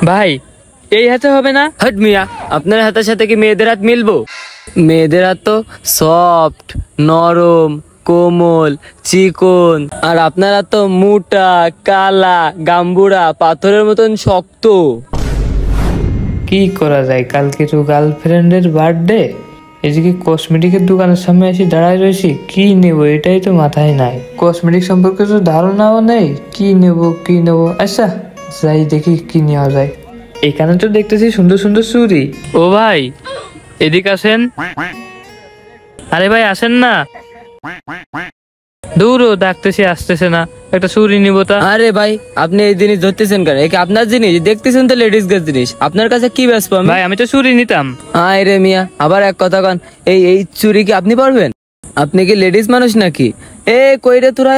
ভাই এই হাতে হবে না? হট মিয়া, আপনার হাতের সাথে কি মেয়েদের হাত মিলবো? মেয়েদের হাত তো সফট, নরম, কোমল, চিকন, আর আপনার হাত তো মোটা, কালা, গাম্বুড়া, পাথরের মতন শক্ত। কি করা যায়, কালকে তো গার্লফ্রেন্ডের বার্থডে, এদিকে কসমেটিকের দোকানের সামনে এসে দাঁড়ায় রয়েছি। কি নেব এটাই তো মাথায় নাই, কসমেটিক সম্পর্কে তো ধারণাও নেই। কি নেব কি নেব, আচ্ছা যাই দেখি কি নেওয়া যায়। এখানে তো দেখতেছি সুন্দর সুন্দর চুড়ি। ও ভাই এদিকে আসেন। আরে ভাই আসেন না, দূরও ডাকতেছি আসতেছে না, একটা চুড়ি নিব তা। আরে ভাই আপনি এই জিনিস ধরতেছেন কেন? একে আপনার জিনিস দেখতেছেন তো, লেডিস গের জিনিস। আপনার কাছে কি বেচবো ভাই? আমি তো চুড়ি নিতাম। আয় রে মিয়া, আবার এক কথা কন। এই চুরি কি আপনি পারবেন? আপনি কি লেডিস মানুষ নাকি? এ কই রে তোরা,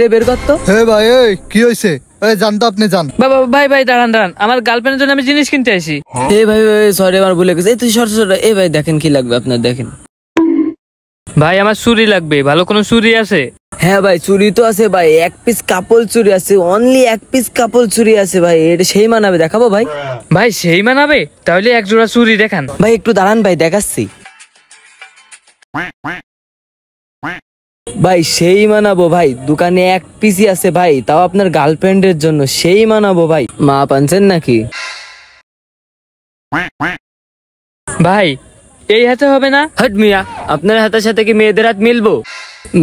রে বের কর তো। হে ভাই, এই কি হইছে? এই জান তো, আপনি জান। বাবা ভাই ভাই দাঁড়ান দাঁড়ান, আমার গার্লফ্রেন্ডের জন্য আমি জিনিস কিনতে আসি। এ ভাই সরি, আমার ভুলে গেছে। এই তুই সর। এ ভাই দেখেন কি লাগবে আপনার, দেখেন। ভাই আমার চুড়ি লাগবে, ভালো কোনো চুড়ি আছে? হ্যাঁ ভাই চুরি তো আছে ভাই, এক পিস কাপল চুরি আছে, অনলি এক পিস কাপল চুরি আছে ভাই। এটা সেই মানাবে, দেখাবো ভাই? ভাই সেই মানাবে? তাহলে এক জোড়া চুড়ি দেখান। ভাই একটু দাঁড়ান ভাই, দেখাচ্ছি। ভাই সেই মানাবো ভাই, দোকানে এক পিসই আছে ভাই, তাও আপনার গার্লফ্রেন্ডের জন্য। সেই মানাবো ভাই। মা পানছেন নাকি? ভাই এই হাতে হবে না? হট মিয়া, আপনার হাতের সাথে কি মেয়েদের হাত মিলবো?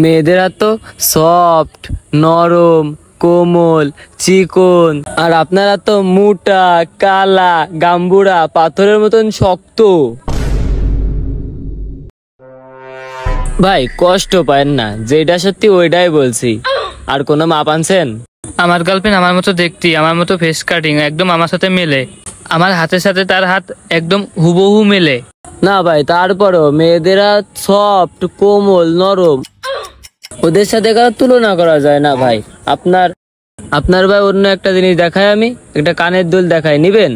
মেয়েদের হাত তো সফট, নরম, কোমল, চিকন, আর আপনার হাত তো মোটা, কালা, গাম্বুড়া, পাথরের মতন শক্ত। ভাই কষ্ট পায়েন না, যেটা সত্যি ওইটাই বলছি। আর কোনো মাপ আনছেন? আমার গার্লফ্রেন্ড আমার মতো দেখতে, আমার মতো ফেস কাটিং, একদম আমার সাথে মেলে। আমার হাতের সাথে তার হাত একদম হুবহু মেলে। না ভাই, তারপরও মেয়েদের হাত সফট, কোমল, নরম, ওদের সাথে কারো তুলনা করা যায় না ভাই। আপনার ভাই অন্য একটা জিনিস দেখায়, আমি একটা কানের দুল দেখাই, নিবেন?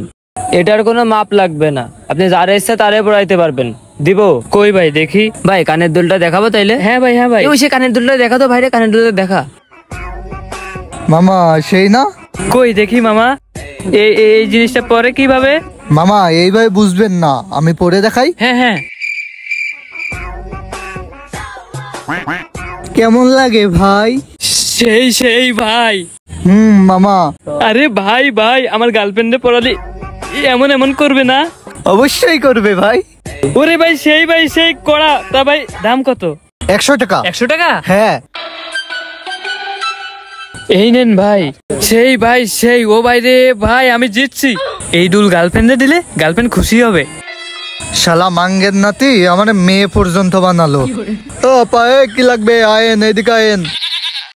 এটার কোনো মাপ লাগবে না, আপনি যার ইচ্ছা তারে পড়াইতে পারবেন। দিব? কই ভাই দেখি। ভাই কানের দুলটা দেখাবো তাইলে? হ্যাঁ ভাই হ্যাঁ ভাই। সে কানের দুলটা দেখা তো ভাইরে, কানের দুলটা দেখা। মামা সেই না? কই দেখি মামা, এই জিনিসটা পরে কিভাবে? মামা এইভাবে বুঝবেন না, আমি পরে দেখাই। হ্যাঁ হ্যাঁ। কেমন লাগে ভাই? সেই ভাই। মামা। আরে ভাই ভাই, আমার গার্লফ্রেন্ডে পড়ালি এমন এমন করবে না? অবশ্যই করবে ভাই। ওরে ভাই সেই কড়া। তা ভাই দাম কত? 100 টাকা। 100 টাকা? হ্যাঁ। এই নেন ভাই। সেই ও ভাই রে ভাই, আমি জিতছি। এই দুল গার্লফ্রেন্ডে দিলে গার্লফ্রেন্ড খুশি হবে। শালা মাঙ্গের নাতি আমার মেয়ে পর্যন্ত বানালো। ও আপা, কি লাগবে? আয়েন, এদিকে আয়েন।